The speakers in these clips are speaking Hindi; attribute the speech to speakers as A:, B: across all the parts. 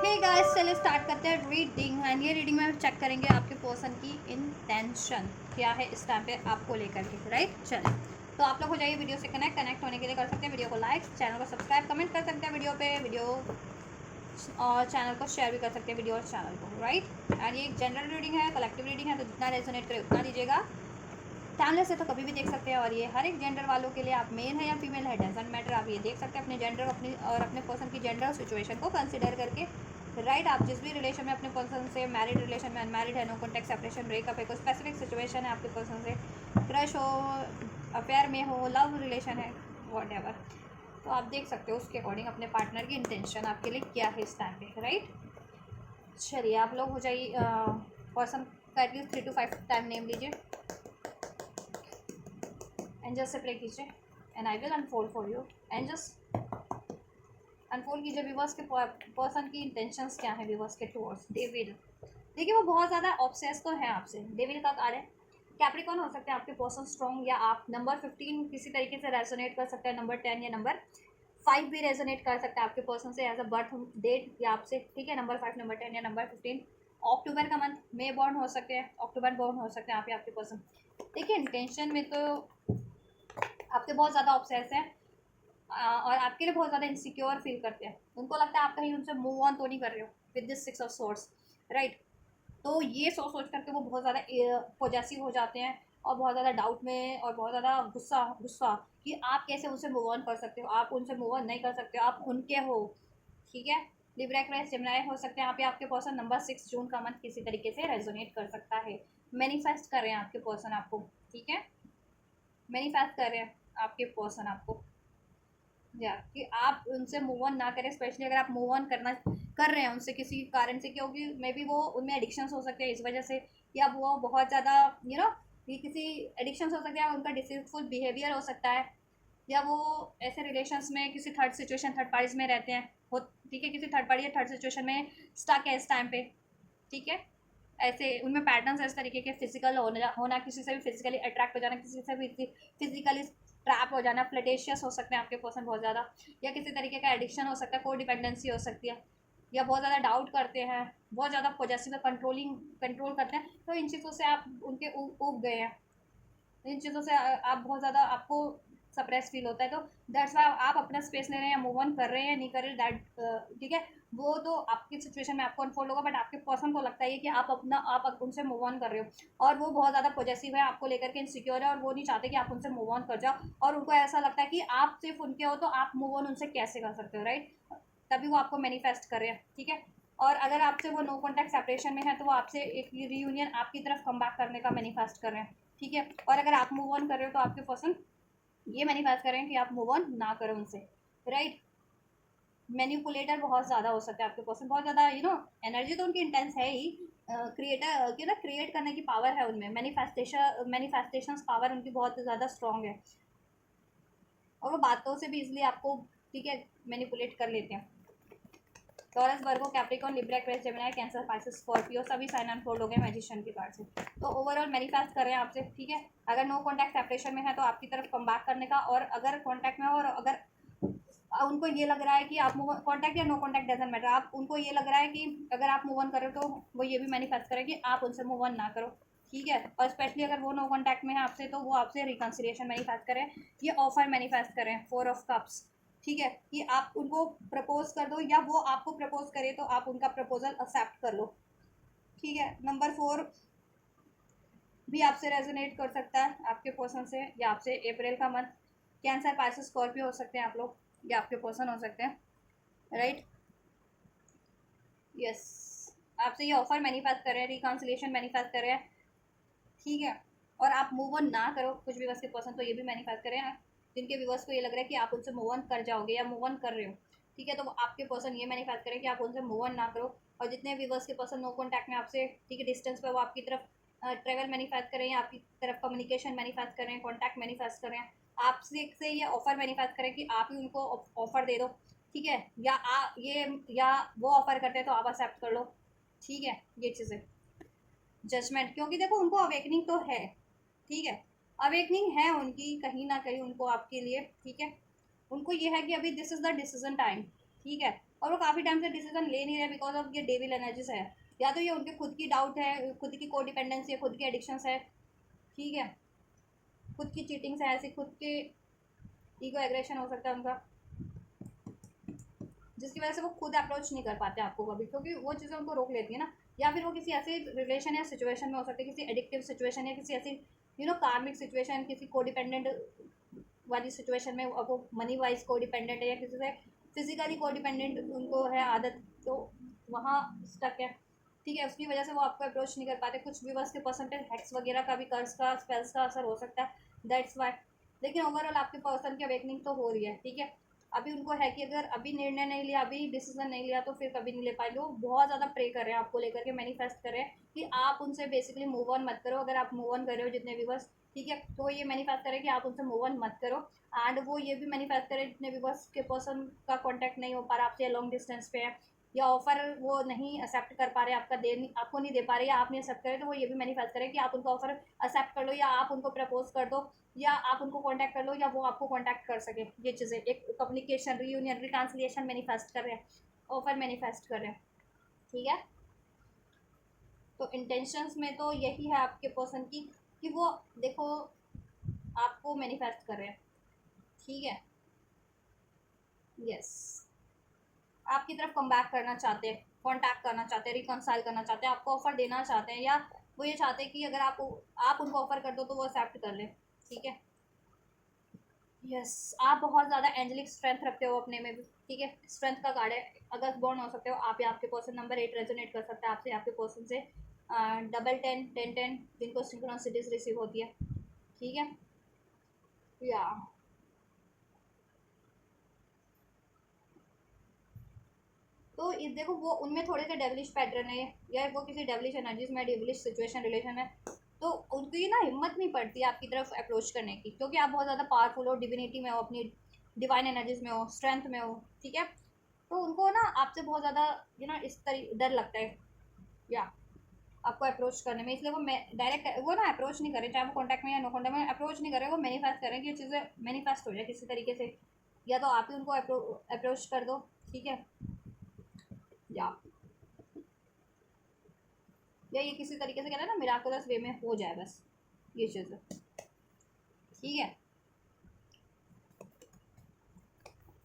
A: हे गाइस, चलिए स्टार्ट करते हैं रीडिंग। एंड ये रीडिंग में चेक करेंगे आपके पर्सन की इंटेंशन क्या है इस टाइम पे आपको लेकर के, राइट। चलिए, तो आप लोग हो जाइए वीडियो से कनेक्ट होने के लिए कर सकते हैं वीडियो को लाइक, चैनल को सब्सक्राइब, कमेंट कर सकते हैं वीडियो और चैनल को शेयर भी कर सकते हैं वीडियो और चैनल को, राइट। एंड ये एक जनरल रीडिंग है, कलेक्टिव रीडिंग है, तो जितना रेजोनेट करे उतना दीजिएगा। टाइमलेस है तो कभी भी देख सकते हैं। और ये हर एक जेंडर वालों के लिए, आप मेल है या फीमेल है डजेंट मैटर, आप ये देख सकते हैं अपने जेंडर अपने पर्सन की जेंडर सिचुएशन को कंसिडर करके, राइट। आप जिस भी रिलेशन में अपने पर्सन से, मैरिड रिलेशन में, अनमैरिड है, नो कॉन्टैक्ट, सेपरेशन, ब्रेकअप है, कोई स्पेसिफिक सिचुएशन है आपके पर्सन से, क्रश हो, अफेयर में हो, लव रिलेशन है, वॉट एवर, तो आप देख सकते हो उसके अकॉर्डिंग अपने पार्टनर की इंटेंशन आपके लिए क्या है इस टाइम पे, राइट। चलिए, आप लोग हो जाइए पर्सन का एटलीस्ट 3 to 5 टाइम नेम लीजिए, एंजल से प्रे कीजिए and I will unfold for you. Angels unfold कीजिए व्यूवर्स के पर्सन की इंटेंशंस क्या है व्यूवर्स के टुवर्ड्स डेविड। देखिए, वो बहुत ज़्यादा ऑब्सेस तो है आपसे। डेविड का कार्य कैप्रिकॉर्न हो सकते हैं आपके पर्सन स्ट्रॉन्ग, या आप नंबर 15 किसी तरीके से रेजोनेट कर सकते हैं, नंबर 10 या नंबर 5 भी रेजोनेट कर सकता है आपके पर्सन से एज अ बर्थ डेट या आपसे, ठीक है। नंबर 5, नंबर 10 या नंबर 15 अक्टूबर का मंथ में बॉर्न हो सकते हैं, अक्टूबर बॉर्न हो सकते हैं आप या आपके पर्सन। देखिए, इंटेंशन में तो आपके बहुत ज़्यादा ऑब्सेस है और आपके लिए बहुत ज़्यादा इनसिक्योर फील करते हैं। उनको लगता है आप कहीं उनसे मूव ऑन तो नहीं कर रहे हो with this 6 of swords, right. तो ये सोच करके वो बहुत ज़्यादा पॉजेसिव हो जाते हैं और बहुत ज़्यादा डाउट में और बहुत ज़्यादा गुस्सा गुस्सा कि आप कैसे उनसे मूव ऑन कर सकते हो, आप उनसे मूव ऑन नहीं कर सकते हो, आप उनके हो, ठीक है। लिब्रा एक्वेरियस जेमिनी हो सकते हैं यहाँ पे आपके पर्सन। नंबर 6 जून का मंथ किसी तरीके से रेजोनेट कर सकता है। मैनिफेस्ट कर रहे हैं आपके पर्सन आपको, ठीक है। मैनिफेस्ट कर रहे हैं आपके पर्सन आपको, या कि आप उनसे मूव ऑन ना करें, स्पेशली अगर आप मूव ऑन कर रहे हैं उनसे किसी कारण से, क्योंकि मे बी वो उनमें एडिक्शंस हो सकते हैं इस वजह से, या वो बहुत ज़्यादा ये किसी एडिक्शंस हो सकते हैं, उनका डिसीजफुल बिहेवियर हो सकता है, या वो ऐसे रिलेशंस में किसी थर्ड पार्टीज में रहते हैं हो, ठीक है। किसी थर्ड पार्टी या थर्ड सिचुएशन में स्टक है इस टाइम पे, ठीक है। ऐसे उनमें पैटर्न्स है इस तरीके के, फिजिकल होना, किसी से भी फिजिकली अट्रैक्ट हो जाना, किसी से भी फिजिकली ट्रैप हो जाना, फ्लटेशियस हो सकते हैं आपके पर्सन बहुत ज़्यादा, या किसी तरीके का एडिक्शन हो सकता है, कोई डिपेंडेंसी हो सकती है, या बहुत ज़्यादा डाउट करते हैं, बहुत ज़्यादा पॉजेसिव कंट्रोल करते हैं। तो इन चीज़ों से आप उनके ऊब गए हैं, इन चीज़ों से आप बहुत ज़्यादा, आपको सप्रेस फील होता है, तो दैट्स वाई आप अपना स्पेस ले रहे हैं या मूव ऑन कर रहे हैं, नहीं कर रहे, दैट ठीक है। वो तो आपकी सिचुएशन में आपको अनफोल्ड होगा, बट आपके पर्सन को लगता है कि आप उनसे मूव ऑन कर रहे हो, और वो बहुत ज़्यादा पॉजेसिव है आपको लेकर के, इनसिक्योर है, और वो नहीं चाहते कि आप उनसे मूव ऑन कर जाओ, और उनको ऐसा लगता है कि आप सिर्फ उनके हो तो आप मूव ऑन उनसे कैसे कर सकते हो, राइट। तभी वो आपको मैनिफेस्ट कर रहे हैं, ठीक है। और अगर आपसे वो नो कॉन्टैक्ट सेपरेशन में है, तो वो आपसे एक रीयूनियन आपकी तरफ कम बैक करने का मैनिफेस्ट कर रहे हैं, ठीक है। और अगर आप मूव ऑन कर रहे हो तो आपके पर्सन ये मैनिफेस्ट करें कि आप मूव ऑन ना करें उनसे, राइट। मैनिपुलेटर बहुत ज़्यादा हो सकता है आपके पर्सन, बहुत ज़्यादा एनर्जी तो उनकी इंटेंस है ही, क्रिएट करने की पावर है उनमें, मैनिफेस्टेशन पावर उनकी बहुत ज़्यादा स्ट्रॉन्ग है, और वो बातों से भी इजिली आपको, ठीक है, मैनिपुलेट कर लेते हैं। Taurus, Virgo, Capricorn, Libra, Aquarius, Gemini, Cancer, Pisces, Scorpio सभी साइन अनफोल्ड हो गए मैजिशियन की कार्ड से। तो ओवरऑल मैनिफेस्ट कर रहे हैं आपसे, ठीक है। अगर नो कॉन्टैक्ट सेपरेशन में है तो आपकी तरफ कम बैक करने का, और अगर कॉन्टैक्ट में हो और अगर उनको ये लग रहा है कि आप मूव कॉन्टैक्ट या नो कॉन्टैक्ट डजंट मैटर, आप उनको ये लग रहा है कि अगर आप मूव ऑन कर रहे हो तो वो ये भी मैनिफेस्ट करें कि आप उनसे मूव ऑन ना करो, ठीक है। और स्पेशली अगर वो नो कॉन्टैक्ट में है आपसे, तो वो आपसे रिकन्सिलिएशन मैनिफेस्ट करें, ये ऑफर मैनिफेस्ट करें, 4 ऑफ कप्स, ठीक है, कि आप उनको प्रपोज कर दो या वो आपको प्रपोज करे तो आप उनका प्रपोजल एक्सेप्ट कर लो, ठीक है। नंबर 4 भी आपसे रेजोनेट कर सकता है आपके पर्सन से, या आपसे अप्रैल का मंथ, कैंसर, पाइसेस, स्कॉर्पियो हो सकते हैं आप लोग, या आपके पर्सन हो सकते हैं, राइट। यस, आपसे ये ऑफर मैनिफेस्ट कर रहे हैं, रिकन्सिलिएशन मैनिफेस्ट कर रहे हैं, ठीक है। और आप मूव ऑन ना करो कुछ भी के पर्सन, तो ये भी मैनिफेस्ट कर रहे हैं, जिनके व्यूवर्स को ये लग रहा है कि आप उनसे मूव ऑन कर जाओगे या मूव ऑन कर रहे हो, ठीक है। तो आपके पर्सन ये मैनिफेस्ट करें कि आप उनसे मूव ऑन ना करो, और जितने व्यूवर्स के पर्सन नो कॉन्टैक्ट में आपसे, ठीक है, डिस्टेंस पे, वो आपकी तरफ ट्रेवल मैनिफेस्ट करें, या आपकी तरफ कम्युनिकेशन मैनिफेस्ट करें, कॉन्टैक्ट मैनिफेस्ट करें, आपसे से ये ऑफर मैनिफेस्ट करें कि आप ही उनको ऑफर दे दो, ठीक है, या वो ऑफर करते हैं तो आप एक्सेप्ट कर लो, ठीक है। ये चीज़ें जजमेंट, क्योंकि देखो उनको अवेकनिंग तो है, ठीक है, अवेकनिंग है उनकी कहीं ना कहीं उनको आपके लिए, ठीक है। उनको ये है कि अभी this is the decision time, ठीक है। और वो काफ़ी टाइम से डिसीजन ले नहीं रहे बिकॉज ऑफ ये डेविल एनर्जीज है। या तो ये उनके खुद की डाउट है, खुद की कोडिपेंडेंसी है, खुद की एडिक्शंस है, ठीक है, खुद की चीटिंग्स है, ऐसे खुद के ईगो एग्रेशन हो सकता है उनका, जिसकी वजह से वो खुद अप्रोच नहीं कर पाते आपको कभी, क्योंकि वो चीज़ें उनको रोक लेती है ना। या फिर वो किसी ऐसे रिलेशन या सिचुएशन में हो सकते हैं, किसी एडिक्टिव सिचुएशन या किसी ऐसी कार्मिक सिचुएशन, किसी कोडिपेंडेंट वाली सिचुएशन में, अब वो मनी वाइज कोडिपेंडेंट है या किसी से फिजिकली कोडिपेंडेंट उनको है आदत, तो वहाँ स्टक है, ठीक है। उसकी वजह से वो आपको अप्रोच नहीं कर पाते। कुछ भी बस के परसेंटेज हैक्स वगैरह का भी, कर्ज का, स्पेल्स का असर हो सकता है, दैट्स वाई। लेकिन ओवरऑल आपके पर्सन की अवेकनिंग तो हो रही है, ठीक है। अभी उनको है कि अगर अभी निर्णय नहीं लिया, अभी डिसीजन नहीं लिया, तो फिर कभी नहीं ले पाएंगे। वो बहुत ज़्यादा प्रे कर रहे हैं आपको लेकर के, मैनिफेस्ट कर रहे हैं कि आप उनसे बेसिकली मूव ऑन मत करो। अगर आप मूव ऑन कर रहे हो जितने भी बस, ठीक है, तो वो ये मैनिफेस्ट करें कि आप उनसे मूव ऑन मत करो। एंड वो ये भी मैनिफेस्ट करें जितने भी बस के पर्सन का कॉन्टैक्ट नहीं हो पा रहा आपसे, लॉन्ग डिस्टेंस पे है, या ऑफर वो नहीं एक्सेप्ट कर पा रहे, आपको नहीं दे पा रहे, या आप नहीं एक्सेप्ट करें, तो वो ये भी मैनिफेस्ट करें कि आप उनका ऑफर एक्सेप्ट कर लो, या आप उनको प्रपोज कर दो, या आप उनको कांटेक्ट कर लो, या वो आपको कांटेक्ट कर सके। ये चीज़ें एक कम्युनिकेशन, रीयूनियन, रिट्रांसलेशन मैनिफेस्ट कर रहे हैं, ऑफर मैनिफेस्ट कर रहे हैं, ठीक है। तो इंटेंशंस में तो यही है आपके पर्सन की कि वो देखो आपको मैनिफेस्ट कर रहे हैं, ठीक है। यस, आपकी तरफ कम बैक करना चाहते हैं, कांटेक्ट करना चाहते हैं, रिकनसाइल करना चाहते हैं, आपको ऑफर देना चाहते हैं, या वो ये चाहते हैं कि अगर आप उनको ऑफर कर दो तो वो एक्सेप्ट कर ले, ठीक है। यस, आप बहुत ज़्यादा एंजेलिक स्ट्रेंथ रखते हो अपने में भी, ठीक है। स्ट्रेंथ का कार्ड है, अगर बॉर्न हो सकते हो आप, या आपके पर्सन नंबर 8 रेजोनेट कर सकता है आपसे, आपके पर्सन से। डबल 10 10 10 जिनको सिंक्रोनिसिटीज रिसीव होती है, ठीक है। या तो इस देखो वो उनमें थोड़े से डेवलिश पैटर्न है, या वो किसी डेवलिश एनर्जीज में, डेवलिश सिचुएशन रिलेशन है, तो उनकी ना हिम्मत नहीं पड़ती आपकी तरफ अप्रोच करने की, क्योंकि आप बहुत ज़्यादा पावरफुल हो, डिविनिटी में हो, अपनी डिवाइन एनर्जीज में हो, स्ट्रेंथ में हो, ठीक है। तो उनको ना आपसे बहुत ज़्यादा इस तरीके डर लगता है, या आपको अप्रोच करने में, इसलिए वो डायरेक्ट वो ना अप्रोच नहीं करें, चाहे वो कॉन्टैक्ट में या नो कॉन्टैक्ट में अप्रोच नहीं करें, वो मैनिफेस्ट करें कि ये चीज़ें मैनिफेस्ट हो जाए किसी तरीके से, या तो आप ही उनको अप्रोच कर दो, ठीक है। या ये किसी तरीके से कहना है ना, मिराकुलस वे में हो जाए बस ये चीज़, ठीक है।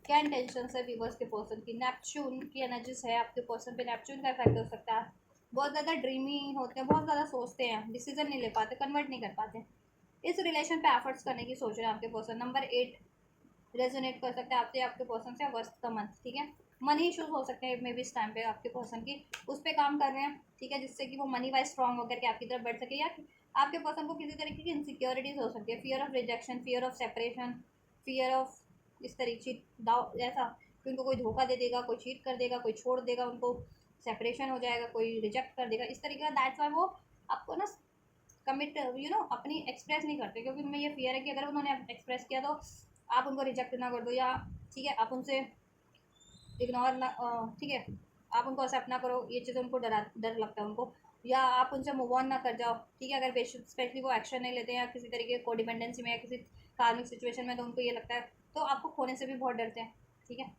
A: क्या इंटेंशन है व्यूवर्स के पर्सन की? नेपच्यून की एनर्जीज है आपके पर्सन पे, नेपच्यून का इफेक्ट हो सकता है। बहुत ज़्यादा ड्रीमी होते हैं, बहुत ज़्यादा सोचते हैं, डिसीजन नहीं ले पाते, कन्वर्ट नहीं कर पाते, इस रिलेशन पे एफर्ट्स करने की सोच रहे हैं आपके पर्सन। नंबर 8 रेजोनेट कर सकते हैं आपसे, आपके पर्सन से अगस्त का मंथ, ठीक है। मनी इश्यूज हो सकते हैं मे बी इस टाइम पे आपके पर्सन की, उस पर काम कर रहे हैं, ठीक है, जिससे कि वो मनी वाइज स्ट्रॉन्ग होकर के आपकी तरफ बढ़ सके, या आपके पर्सन को किसी तरीके की इनसिक्योरिटीज हो सकती है, fear of rejection, fear of separation, fear of इस तरीके ऐसा कि उनको कोई धोखा दे देगा, कोई चीट कर देगा, कोई छोड़ देगा उनको, सेपरेशन हो जाएगा, कोई रिजेक्ट कर देगा, इस तरीके का। दैट्स वाई वो आपको ना कमिट अपनी एक्सप्रेस नहीं करते, क्योंकि उनमें ये फियर है कि अगर उन्होंने एक्सप्रेस किया तो आप उनको रिजेक्ट ना कर दो, या ठीक है आप उनसे इग्नोर ना, ठीक है, आप उनको एक्सेप्ट ना करो, ये चीज़ उनको डर लगता है उनको, या आप उनसे मूव ऑन ना कर जाओ, ठीक है। अगर स्पेशली वो एक्शन नहीं लेते हैं या किसी तरीके को डिपेंडेंसी में या किसी कार्मिक सिचुएशन में, तो उनको ये लगता है, तो आपको खोने से भी बहुत डरते हैं, ठीक है।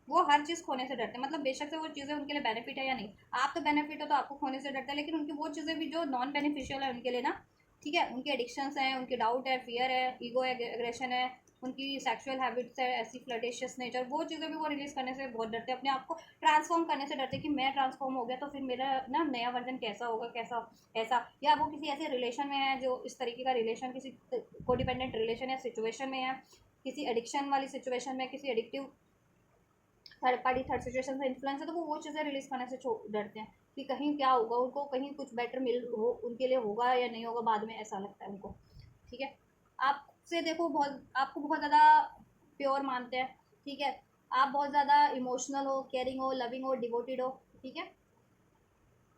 A: वो हर चीज़ खोने से डरते हैं, मतलब बेशक से वो चीज़ें उनके लिए बेनिफिट है या नहीं, आप तो बेनिफिट हो तो आपको खोने से डरते हैं, लेकिन उनकी वो चीज़ें भी जो नॉन बेनिफिशियल है उनके लिए ना, ठीक है, उनके एडिक्शंस हैं, उनके डाउट है, फियर है, ईगो एग्रेशन है, उनकी सेक्सुअल हैबिट्स है, ऐसी फ्लर्टेशियस नेचर, वो चीज़ें भी वो रिलीज करने से बहुत डरते हैं, अपने आप को ट्रांसफॉर्म करने से डरते हैं कि मैं ट्रांसफॉर्म हो गया तो फिर मेरा ना नया वर्जन कैसा होगा, कैसा ऐसा, या वो किसी ऐसे रिलेशन में है जो इस तरीके का रिलेशन, किसी कोडिपेंडेंट रिलेशन या सिचुएशन में है, किसी एडिक्शन वाली सिचुएशन में, किसी addictive third party third situation से इन्फ्लुएंस है, तो वो चीज़ें रिलीज करने से डरते हैं कि कहीं क्या होगा, उनको कहीं कुछ बेटर मिल हो उनके लिए, होगा या नहीं होगा बाद में, ऐसा लगता है उनको, ठीक है। आपसे देखो बहुत, आपको बहुत ज़्यादा प्योर मानते हैं, ठीक है। आप बहुत ज़्यादा इमोशनल हो, केयरिंग हो, लविंग हो, डिवोटेड हो, ठीक है,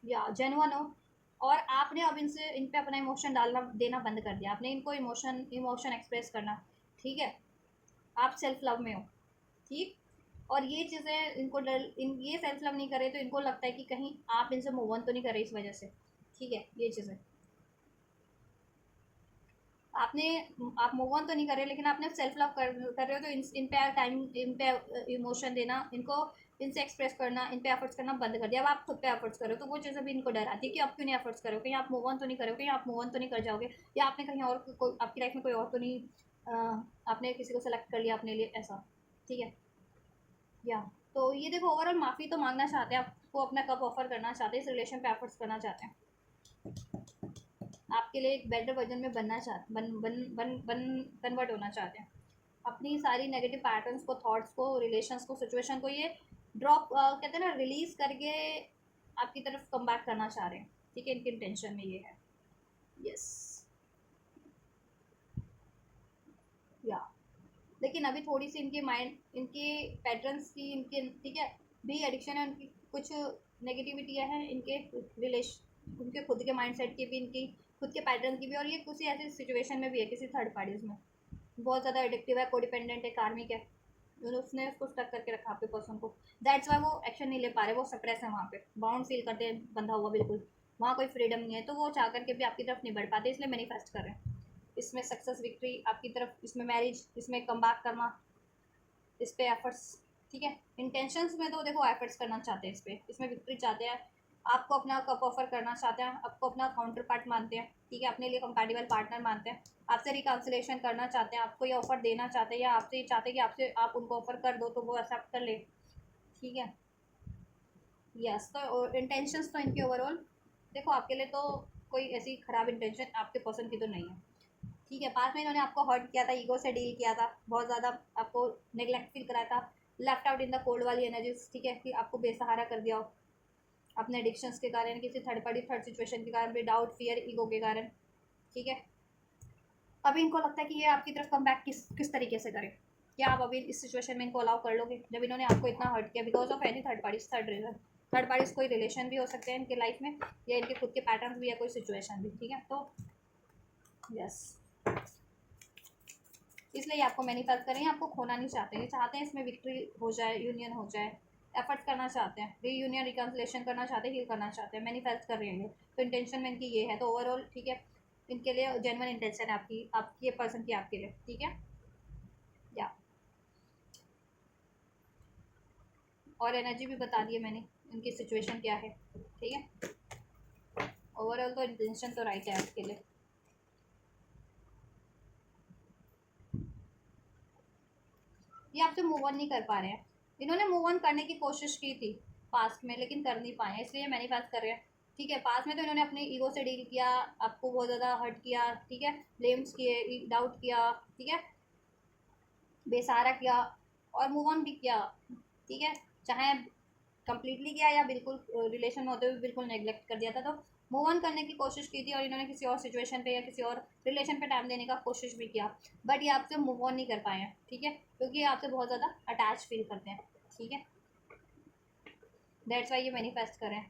A: या जेन्युइन हो, और आपने अब इन पे अपना इमोशन डालना देना बंद कर दिया, आपने इनको इमोशन एक्सप्रेस करना, ठीक है। आप सेल्फ लव में हो, ठीक। और ये चीज़ें इनको ये सेल्फ लव नहीं करे तो इनको लगता है कि कहीं आप इनसे मूव ऑन तो नहीं कर रहे इस वजह से, ठीक है। ये चीज़ें आपने आप मूव ऑन तो नहीं कर रहे, लेकिन आपने सेल्फ लव कर रहे हो, तो इन पे टाइम, इन पे इमोशन देना, इनको इनसे एक्सप्रेस करना, इन पे एफर्ट्स करना बंद कर दिया। अब आप खुद पे एफर्ट्स करो, तो वो चीज़ भी इनको डर आती है कि आप क्यों नहीं एफर्ट्स करो, कहीं आप मूव ऑन तो नहीं करोगे, कहीं आप मूव ऑन तो नहीं कर जाओगे, या आपने कहीं और कोई आपकी लाइफ में कोई और तो नहीं आपने किसी को सेलेक्ट कर लिया अपने लिए, ऐसा। ठीक है, या तो ये देखो, ओवरऑल माफ़ी तो मांगना चाहते हैं, आपको अपना कप ऑफर करना चाहते हैं, इस रिलेशन पे एफर्ट्स करना चाहते हैं, आपके लिए एक बेटर वर्जन में बनना चाहते, बन बन बन बन कन्वर्ट होना चाहते हैं। अपनी सारी नेगेटिव पैटर्न्स को, थॉट्स को, रिलेशंस को, सिचुएशन को ये ड्रॉप कहते हैं ना, रिलीज करके आपकी तरफ कम बैक करना चाह रहे हैं। ठीक है, इनके इंटेंशन में ये है। यस, या लेकिन अभी थोड़ी सी इनकी माइंड, इनके पैटर्न्स की, इनके ठीक है भी एडिक्शन है, उनकी कुछ नेगेटिविटियाँ हैं, इनके रिलेशन, उनके खुद के माइंड सेट की भी, इनकी खुद के पैटर्न की भी, और ये किसी ऐसी सिचुएशन में भी है, किसी थर्ड पार्टीज में बहुत ज़्यादा एडिक्टिव है, कोडिपेंडेंट है, कार्मिक है, उसने उसको स्टक करके रखा आपके पर्सन को। दैट्स वाई वो एक्शन नहीं ले पा रहे, वो सप्रेस है वहाँ पे, बाउंड फील करते हैं, बंधा हुआ बिल्कुल, वहाँ कोई फ्रीडम नहीं है, तो वो चाह करके भी आपकी तरफ नहीं बढ़ पाते, इसलिए मैनिफेस्ट कर रहे हैं। इसमें सक्सेस, विक्ट्री आपकी तरफ, इसमें मैरिज, इसमें कम बैक करना, इस पे एफर्ट्स। ठीक है, इंटेंशंस में तो देखो एफर्ट्स करना चाहते हैं, इस पे, इसमें विक्ट्री चाहते हैं, आपको अपना कप ऑफर करना चाहते हैं, आपको अपना काउंटर पार्ट मानते हैं, ठीक है, अपने लिए कंपैटिबल पार्टनर मानते हैं, आपसे रिकन्सिलेशन करना चाहते हैं, आपको ये ऑफर देना चाहते हैं, या आपसे ये चाहते हैं कि आपसे आप उनको ऑफर कर दो तो वो एक्सेप्ट कर ले। ठीक है, यस, तो इंटेंशंस तो इनके ओवरऑल देखो आपके लिए तो कोई ऐसी खराब इंटेंशन आपके पर्सन की तो नहीं है। ठीक है, पास में इन्होंने आपको हर्ट किया था, ईगो से डील किया था, बहुत ज़्यादा आपको नेग्लेक्ट फील कराया था, left out in the cold वाली एनर्जीज। ठीक है, कि आपको बेसहारा कर दिया हो अपने एडिक्शंस के कारण, किसी थर्ड पार्टी, थर्ड सिचुएशन के कारण, डाउट, फियर, ईगो के कारण। ठीक है, अभी इनको लगता है कि ये आपकी तरफ कम बैक किस तरीके से करें, क्या आप अभी इस सिचुएशन में इनको अलाउ कर लोगे, जब इन्होंने आपको इतना हर्ट किया because of any third parties, third reason. Third parties कोई रिलेशन भी हो सकते हैं इनके लाइफ में, या इनके खुद के पैटर्न भी, या कोई सिचुएशन भी। ठीक है, तो यस, इसलिए ये आपको मैनिफेस्ट करें, आपको खोना नहीं चाहते, ये चाहते हैं इसमें विक्ट्री हो जाए, यूनियन हो जाए, एफर्ट्स करना चाहते हैं, रीयूनियन, रिकन्सिलेशन करना चाहते हैं, हील करना चाहते हैं, मैनिफेस्ट कर रहे हैं ये, तो इंटेंशन में इनकी ये है। तो ओवरऑल ठीक है, इनके लिए जेन्युइन इंटेंशन है आपकी ये पर्सन की आपके लिए। ठीक है, या और एनर्जी भी बता दी है मैंने, इनकी सिचुएशन क्या है। ठीक है, ओवरऑल तो इंटेंशन तो राइट है आपके लिए। ये आपसे मूव ऑन नहीं कर पा रहे हैं, इन्होंने मूव ऑन करने की कोशिश की थी पास्ट में, लेकिन कर नहीं पाए, इसलिए मैनिफेस्ट कर रहे हैं। ठीक है, पास्ट में तो इन्होंने अपने ईगो से डील किया, आपको बहुत ज़्यादा हर्ट किया, ठीक है, ब्लेम्स किए, डाउट किया, ठीक है, बेसहारा किया, और मूव ऑन भी किया। ठीक है, चाहे कंप्लीटली किया या बिल्कुल रिलेशन में होते हुए बिल्कुल नेग्लेक्ट कर दिया था, तो मूव ऑन करने की कोशिश की थी, और इन्होंने किसी और सिचुएशन पे या किसी और रिलेशन पे टाइम देने का कोशिश भी किया, बट ये आपसे मूव ऑन नहीं कर पाए हैं। ठीक है, क्योंकि ये आपसे बहुत ज़्यादा अटैच फील करते हैं। ठीक है, दैट्स वाई ये मैनिफेस्ट करें।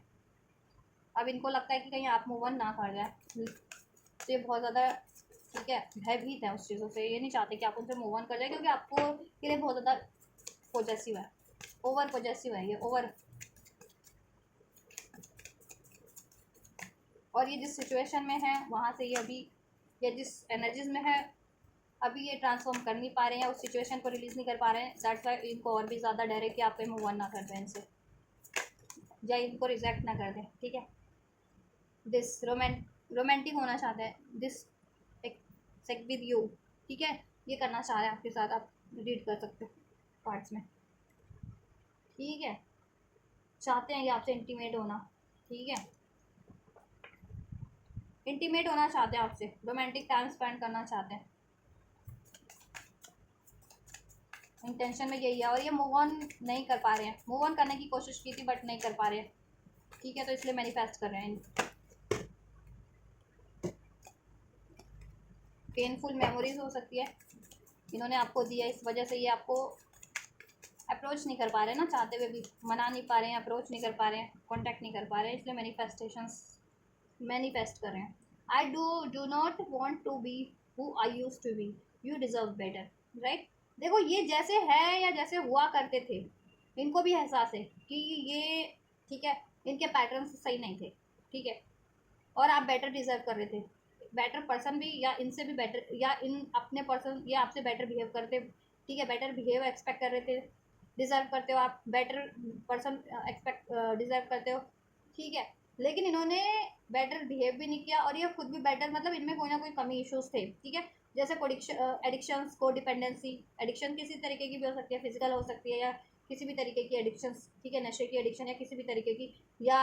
A: अब इनको लगता है कि कहीं आप मूव ऑन ना कर जाए, तो ये बहुत ज़्यादा ठीक है भयभीत है उस चीज़ों से, ये नहीं चाहते कि आप उनसे मूव ऑन कर जाए, क्योंकि आपको के लिए बहुत ज़्यादा पॉजेसिव है, ओवर पॉजेसिव है ये, ओवर। और ये जिस सिचुएशन में है वहाँ से ये अभी, या जिस एनर्जीज में है अभी, ये ट्रांसफॉर्म कर नहीं पा रहे हैं, उस सिचुएशन को रिलीज़ नहीं कर पा रहे हैं। दैट्स वाई इनको और भी ज़्यादा डर है कि आप मूव ऑन ना कर दें इनसे, या इनको रिजेक्ट ना कर दें। ठीक है, दिस रोमांटिक होना चाहते हैं, दिस सेक विद यू। ठीक है, ये करना चाह रहे हैं आपके साथ, आप रीड कर सकते हो पार्ट्स में। ठीक है, चाहते हैं कि आपसे इंटीमेट होना। ठीक है, इंटीमेट होना चाहते हैं आपसे, रोमांटिक टाइम स्पेंड करना चाहते हैं, इंटेंशन में यही है, और ये मूव ऑन नहीं कर पा रहे हैं, मूव ऑन करने की कोशिश की थी बट नहीं कर पा रहे हैं। ठीक है, तो इसलिए मैनिफेस्ट कर रहे हैं। पेनफुल मेमोरीज हो सकती है इन्होंने आपको दी है, इस वजह से ये आपको अप्रोच नहीं कर पा रहे हैं ना, चाहते हुए भी मना नहीं पा रहे हैं, अप्रोच नहीं कर पा रहे हैं, कॉन्टैक्ट नहीं कर पा रहे हैं, इसलिए मैनिफेस्ट कर रहे हैं। I do not want to be who I use to be, you deserve better. Right, देखो ये जैसे है या जैसे हुआ करते थे, इनको भी एहसास है कि ये ठीक है, इनके पैटर्न सही नहीं थे। ठीक है, और आप बेटर डिजर्व कर रहे थे, बेटर पर्सन भी, या इनसे भी बेटर, या इन अपने पर्सन ये आपसे बेटर बिहेव करते, ठीक है, बेटर बिहेव एक्सपेक्ट कर रहे थे, डिजर्व करते हो आप, बेटर पर्सन एक्सपेक्ट डिजर्व करते हो, ठीक है, लेकिन इन्होंने बेटर बिहेव भी नहीं किया और ये खुद भी बेटर, मतलब इनमें कोई ना कोई कमी इश्यूज थे, ठीक है, जैसे एडिक्शंस, को डिपेंडेंसी, एडिक्शन किसी तरीके की भी हो सकती है, फिजिकल हो सकती है या किसी भी तरीके की एडिक्शंस, ठीक है, नशे की एडिक्शन या किसी भी तरीके की, या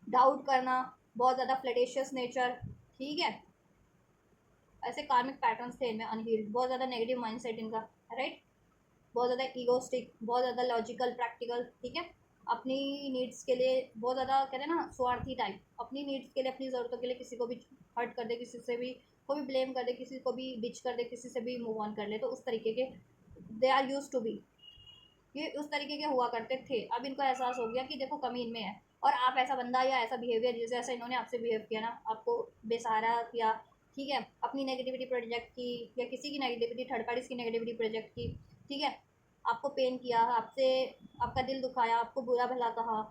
A: डाउट करना, बहुत ज़्यादा फ्लडेशियस नेचर, ठीक है, ऐसे कार्मिक पैटर्न्स थे इनमें अनहील्ड, बहुत ज़्यादा नेगेटिव माइंडसेट इनका, राइट, बहुत ज़्यादा ईगोस्टिक, बहुत ज़्यादा लॉजिकल प्रैक्टिकल, ठीक है, अपनी नीड्स के लिए बहुत ज़्यादा, कहते हैं ना, स्वार्थी टाइप, अपनी नीड्स के लिए, अपनी ज़रूरतों के लिए किसी को भी हर्ट कर दे, किसी से भी को भी ब्लेम कर दे, किसी को भी डिच कर दे, किसी से भी मूव ऑन कर ले, तो उस तरीके के they are use to be, ये उस तरीके के हुआ करते थे। अब इनको एहसास हो गया कि देखो कमी इनमें है, और आप ऐसा बंदा या ऐसा बिहेवियर जैसे ऐसा इन्होंने आपसे बिहेव किया ना, आपको बेसहारा किया, ठीक है, अपनी नेगेटिविटी प्रोजेक्ट की, या किसी की नेगेटिविटी, थर्ड पार्टीज की नेगेटिविटी प्रोजेक्ट की, ठीक है, आपको पेन किया, आपसे आपका दिल दुखाया, आपको बुरा भला कहा,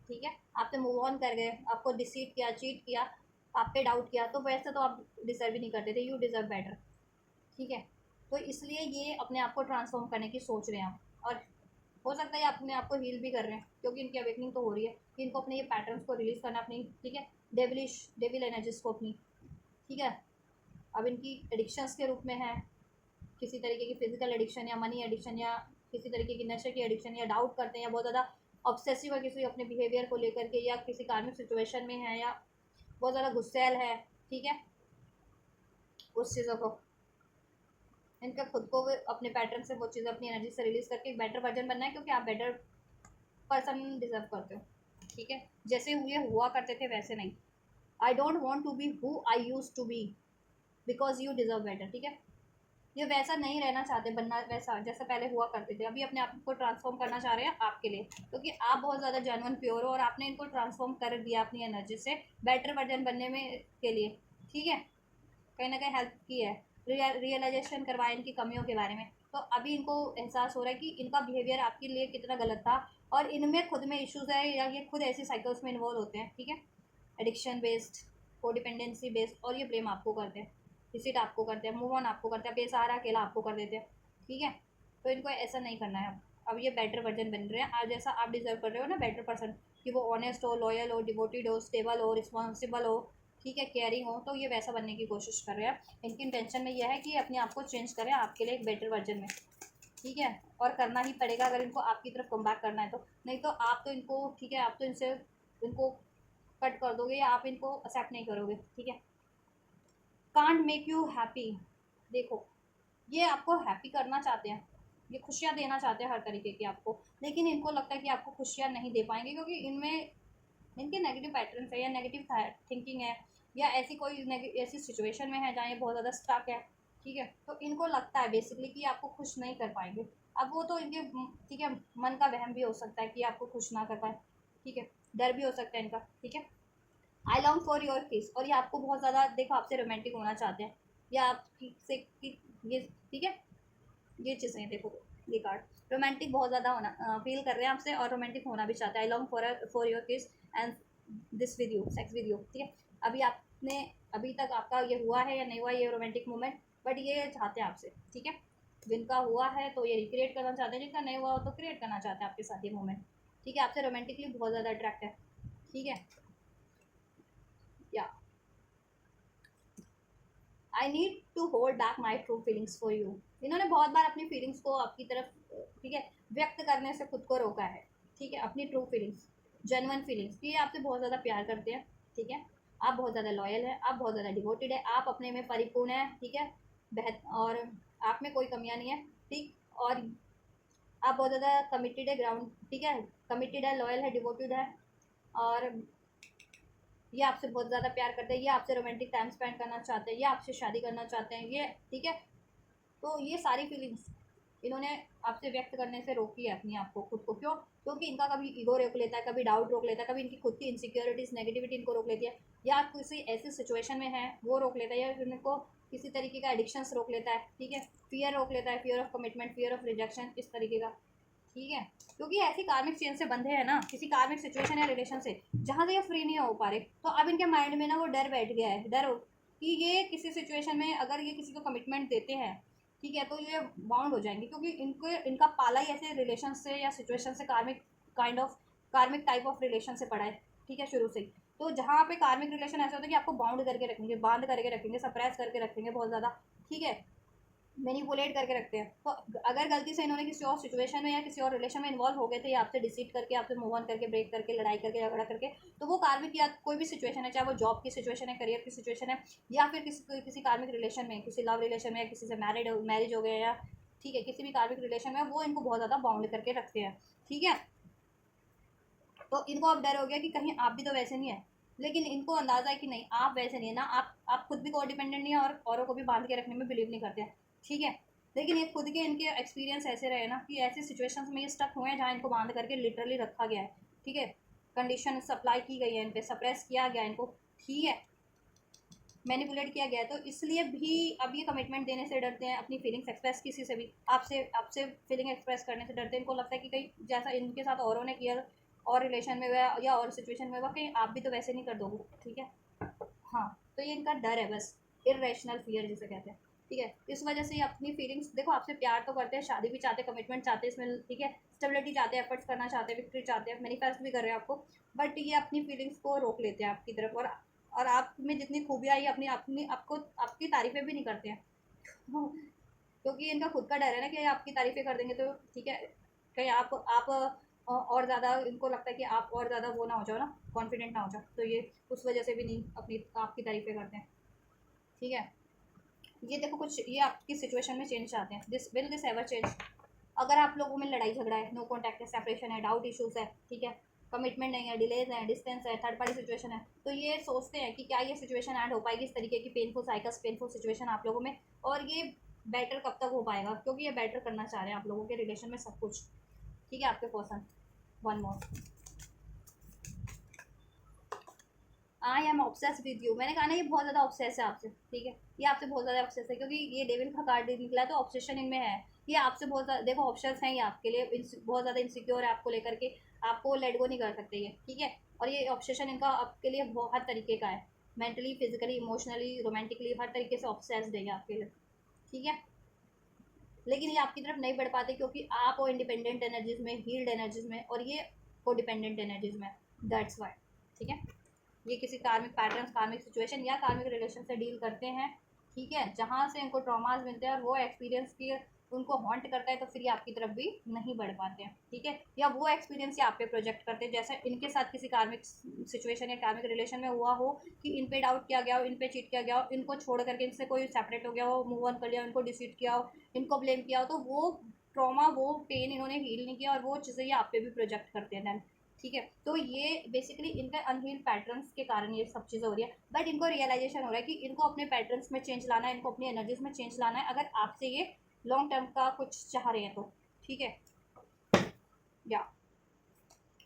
A: ठीक है, आपसे मूव ऑन कर गए, आपको डिसीट किया, चीट किया, आप पे डाउट किया, तो वैसे तो आप डिजर्व ही नहीं करते थे, यू डिजर्व बेटर, ठीक है, तो इसलिए ये अपने आप को ट्रांसफॉर्म करने की सोच रहे हैं आप, और हो सकता है ये अपने आप को हील भी कर रहे हैं, क्योंकि इनकी अवेकनिंग तो हो रही है कि इनको अपने ये पैटर्न्स को रिलीज करना, अपनी, ठीक है, डेविल एनर्जीज को अपनी, ठीक है, अब इनकी एडिक्शंस के रूप में है, किसी तरीके की फिजिकल एडिक्शन या मनी एडिक्शन या किसी तरीके की नशे की एडिक्शन, या डाउट करते हैं, या बहुत ज़्यादा ऑब्सेसिव है किसी अपने बिहेवियर को लेकर के, या किसी कार्मिक सिचुएशन में है, या बहुत ज़्यादा गुस्सैल है, ठीक है, उस चीज़ों को, इनका खुद को अपने पैटर्न से वो चीज़ अपनी एनर्जी से रिलीज करके एक बेटर वर्जन बनना है, क्योंकि आप बेटर पर्सन डिजर्व करते हो, ठीक है, जैसे हुए हुआ करते थे वैसे नहीं, I don't want to be who I use to be because you deserve better, ठीक है, ये वैसा नहीं रहना चाहते, बनना वैसा जैसे पहले हुआ करते थे, अभी अपने आप को ट्रांसफॉर्म करना चाह रहे हैं आपके लिए, क्योंकि आप बहुत ज़्यादा जेन्युइन प्योर हो और आपने इनको ट्रांसफॉर्म कर दिया अपनी एनर्जी से बेटर वर्जन बनने में के लिए, ठीक है, कहीं ना कहीं हेल्प की है, रियलाइजेशन करवाया इनकी कमियों के बारे में, तो अभी इनको एहसास हो रहा है कि इनका बिहेवियर आपके लिए कितना गलत था, और इनमें खुद में इश्यूज है, या ये खुद ऐसी साइकिल्स में इन्वॉल्व होते हैं, ठीक है, एडिक्शन बेस्ड, कोडिपेंडेंसी बेस्ड, और ये ब्लेम आपको करते हैं, डिसीट आपको करते हैं, मूव ऑन आपको करते हैं, बेसहारा अकेला आपको कर देते हैं, ठीक है, तो इनको ऐसा नहीं करना है अब ये बेटर वर्जन बन रहे हैं, आज जैसा आप डिजर्व कर रहे हो ना बेटर पर्सन, कि वो ऑनेस्ट हो, लॉयल हो, डिवोटेड हो, स्टेबल हो, रिस्पॉन्सिबल हो, ठीक है, केयरिंग हो, तो ये वैसा बनने की कोशिश कर रहे हैं, इनकी इंटेंशन में यह है कि अपने आप को चेंज करें आपके लिए एक बेटर वर्जन में, ठीक है, और करना ही पड़ेगा अगर इनको आपकी तरफ कम बैक करना है तो, नहीं तो आप तो इनको, ठीक है, आप तो इनसे इनको कट कर दोगे, या आप इनको एक्सेप्ट नहीं करोगे, ठीक है, कांट मेक यू हैप्पी, देखो ये आपको हैप्पी करना चाहते हैं, ये खुशियाँ देना चाहते हैं हर तरीके की आपको, लेकिन इनको लगता है कि आपको खुशियाँ नहीं दे पाएंगे, क्योंकि इनमें इनके नेगेटिव पैटर्न है, या नेगेटिव थिंकिंग है, या ऐसी कोई ऐसी सिचुएशन में है जहाँ ये बहुत ज़्यादा स्टक है, ठीक है, तो इनको लगता है बेसिकली कि आपको खुश नहीं कर पाएंगे, अब वो तो इनके, ठीक है, मन का वहम भी हो सकता है कि आपको खुश ना कर पाए, ठीक है, डर भी हो सकता है इनका, ठीक है, आई लॉन्ग फॉर योर किस, और ये आपको बहुत ज़्यादा, देखो आपसे रोमांटिक होना चाहते हैं, या आपसे ये, ठीक है, ये चीज़ें हैं, देखो ये कार्ड रोमांटिक बहुत ज़्यादा होना फील कर रहे हैं आपसे, और रोमांटिक होना भी चाहते हैं, आई लॉन्ग फॉर योर किस and this with you, sex with you, ठीक है, अभी आपने, अभी तक आपका ये हुआ है या नहीं हुआ ये रोमांटिक मोमेंट, बट ये चाहते हैं आपसे, ठीक है, जिनका हुआ है तो ये रिक्रिएट करना चाहते हैं, जिनका नहीं हुआ हो तो क्रिएट करना चाहते हैं आपके साथ ये मोमेंट, ठीक है, आपसे रोमांटिकली बहुत ज़्यादा अट्रैक्ट है, ठीक है, या I need to hold back my true feelings for you, इन्होंने बहुत बार अपनी फीलिंग्स को आपकी तरफ, ठीक है, व्यक्त करने से खुद को रोका है, ठीक है, अपनी ट्रू फीलिंग्स, जेन्युइन फीलिंग्स, ये आपसे बहुत ज़्यादा प्यार करते हैं, ठीक है, आप बहुत ज़्यादा लॉयल है, आप बहुत ज़्यादा डिवोटेड है, आप अपने में परिपूर्ण है, ठीक है, और आप में कोई कमियां नहीं है, ठीक, और आप बहुत ज़्यादा कमिटेड है, ग्राउंड, ठीक है, कमिटेड है, लॉयल है, डिवोटेड है, और ये आपसे बहुत ज़्यादा प्यार करते हैं, ये आपसे रोमांटिक टाइम स्पेंड करना चाहते हैं, ये आपसे शादी करना चाहते हैं, ये, ठीक है, तो ये सारी फीलिंग्स इन्होंने आपसे व्यक्त करने से रोकी है अपनी आप को, खुद को, क्यों, क्योंकि इनका कभी ईगो रोक लेता है, कभी डाउट रोक लेता है, कभी इनकी खुद की इनसिक्योरिटीज़, नेगेटिविटी इनको रोक लेती है, या किसी ऐसी सिचुएशन में है वो रोक लेता है, या इनको किसी तरीके का एडिक्शंस रोक लेता है, ठीक है, फियर रोक लेता है, fear of commitment, fear of rejection, इस तरीके का, ठीक है, क्योंकि ऐसी कार्मिक चेन से बंधे हैं ना किसी कार्मिक सिचुएशन या रिलेशन से जहाँ से ये फ्री नहीं हो पा रहे, तो अब इनके माइंड में ना वो डर बैठ गया है, डर कि ये किसी सिचुएशन में अगर ये किसी को कमिटमेंट देते हैं, ठीक है, तो ये बाउंड हो जाएंगे, क्योंकि इनको इनका पाला ही ऐसे रिलेशन से या सिचुएशन से कार्मिक काइंड ऑफ कार्मिक टाइप ऑफ रिलेशन से पड़ा है, ठीक है, शुरू से ही। तो जहाँ पे कार्मिक रिलेशन ऐसा होता है कि आपको बाउंड करके रखेंगे, बांध करके रखेंगे, सप्रेस करके रखेंगे बहुत ज़्यादा, ठीक है, मैनिपुलेट करके रखते हैं। तो अगर गलती से इन्होंने किसी और सिचुएशन में या किसी और रिलेशन में इन्वॉल्व हो गए थे, या आपसे डिसीट करके, आपसे मूव ऑन करके, ब्रेक करके, लड़ाई करके, झगड़ा करके, तो वो कार्मिक या कोई भी सिचुएशन है, चाहे वो जॉब की सिचुएशन है, करियर की सिचुएशन है, या फिर किसी किसी कार्मिक रिलेशन में, किसी लव रिलेशन में, या किसी से मैरिज हो गया, या ठीक है किसी भी कार्मिक रिलेशन में, वो इनको बहुत ज़्यादा बाउंड करके रखते हैं, ठीक है। तो इनको अब डर हो गया कि कहीं आप भी तो वैसे नहीं है, लेकिन इनको अंदाजा है कि नहीं आप वैसे नहीं है ना, आप खुद भी को डिपेंडेंट नहीं है और औरों को भी बांध के रखने में बिलीव नहीं करते हैं, ठीक है। लेकिन ये खुद के इनके एक्सपीरियंस ऐसे रहे ना कि ऐसी सिचुएशंस में ये स्टक हुए हैं जहाँ इनको बांध करके लिटरली रखा गया है, ठीक है, कंडीशन सप्लाई की गई है, इन पे सप्रेस किया गया इनको, ठीक है, मैनिपुलेट किया गया है। तो इसलिए भी अब ये कमिटमेंट देने से डरते हैं, अपनी फीलिंग्स एक्सप्रेस किसी से भी, आपसे आपसे फीलिंग एक्सप्रेस करने से डरते हैं। इनको लगता है कि कहीं जैसा इनके साथ औरों ने किया और रिलेशन में हुआ या और सिचुएशन में हुआ, कहीं आप भी तो वैसे नहीं कर दोगे, ठीक है। हाँ, तो ये इनका डर है बस, इरेशनल फियर जिसे कहते हैं, ठीक है। इस वजह से ये अपनी फीलिंग्स, देखो आपसे प्यार तो करते हैं, शादी भी चाहते हैं, कमिटमेंट चाहते हैं इसमें, ठीक है, स्टेबिलिटी चाहते हैं, एफर्ट्स करना चाहते हैं, विक्ट्री चाहते हैं, मैनिफेस्ट भी कर रहे हैं आपको, बट ये अपनी फीलिंग्स को रोक लेते हैं आपकी तरफ, और आप में जितनी खूबियाँ आई अपनी अपनी आपको आपकी तारीफ़ें भी नहीं करते हैं क्योंकि इनका खुद का डर है ना कि आपकी तारीफ़ें कर देंगे तो ठीक है, कहीं आप और ज़्यादा इनको लगता है कि आप और ज़्यादा वो ना हो जाओ ना, कॉन्फिडेंट ना हो जाओ, तो ये उस वजह से भी नहीं अपनी आपकी तारीफ़ें करते हैं, ठीक है। ये देखो कुछ ये आपकी सिचुएशन में चेंज चाहते हैं, दिस एवर चेंज। अगर आप लोगों में लड़ाई झगड़ा है, नो कॉन्टैक्ट है, सेपरेशन है, डाउट इश्यूज है, ठीक है, कमिटमेंट नहीं है, डिलेज है, डिस्टेंस है, थर्ड पार्टी सिचुएशन है, तो ये सोचते हैं कि क्या ये सिचुएशन ऐड हो पाएगी, इस तरीके की पेनफुल साइकिल्स, पेनफुल सिचुएशन आप लोगों में, और ये बेटर कब तक हो पाएगा, क्योंकि ये बेटर करना चाह रहे हैं आप लोगों के रिलेशन में सब कुछ, ठीक है, आपके person. One more, I am obsess with you, मैंने कहा ना ये बहुत ज़्यादा ऑब्सेस है आपसे, ठीक है, ये आपसे बहुत ज़्यादा ऑब्सेस है, क्योंकि ये डेविल का कार्ड निकला है, तो ऑब्सेशन इनमें है, ये आपसे बहुत ज़्यादा, देखो ऑप्शंस हैं ये आपके लिए, बहुत ज़्यादा इनसिक्योर है आपको लेकर के, आपको लेट गो नहीं कर सकते ये, ठीक है, और ये ऑब्सेशन इनका आपके लिए बहुत तरीके का है, मेंटली, फिजिकली, इमोशनली, रोमांटिकली, हर तरीके से ऑब्सेस्ड है ये आपके लिए, ठीक है। लेकिन ये आपकी तरफ नहीं बढ़ पाते क्योंकि आप वो इंडिपेंडेंट एनर्जीज में, हील्ड एनर्जीज में, और ये को डिपेंडेंट एनर्जीज में, दैट्स वाई, ठीक है। ये किसी कार्मिक पैटर्न, कार्मिक सिचुएशन या कार्मिक रिलेशन से डील करते हैं, ठीक है, जहाँ से इनको ट्रॉमास मिलते हैं और वो एक्सपीरियंस की उनको हॉन्ट करता है, तो फिर ये आपकी तरफ भी नहीं बढ़ पाते हैं, ठीक है, या वो एक्सपीरियंस ये आप पे प्रोजेक्ट करते हैं, जैसे इनके साथ किसी कार्मिक सिचुएशन या कार्मिक रिलेशन में हुआ हो कि इन पे डाउट किया गया हो, इन पे चीट किया गया हो, इनको छोड़ करके इनसे कोई सेपरेट हो गया हो, मूव ऑन कर लिया, इनको डिसीट किया हो, इनको ब्लेम किया हो, तो वो ट्रॉमा, वो पेन इन्होंने हील नहीं किया और वो चीज़ें ये आप पे भी प्रोजेक्ट करते हैं देन, ठीक है। तो ये बेसिकली इनके अनहील्ड पैटर्न्स के कारण ये सब चीज़ें हो रही है, बट इनको रियलाइजेशन हो रहा है कि इनको अपने पैटर्न्स में चेंज लाना है, इनको अपनी एनर्जीज में चेंज लाना है, अगर आपसे ये लॉन्ग टर्म का कुछ चाह रहे हैं तो, ठीक है, या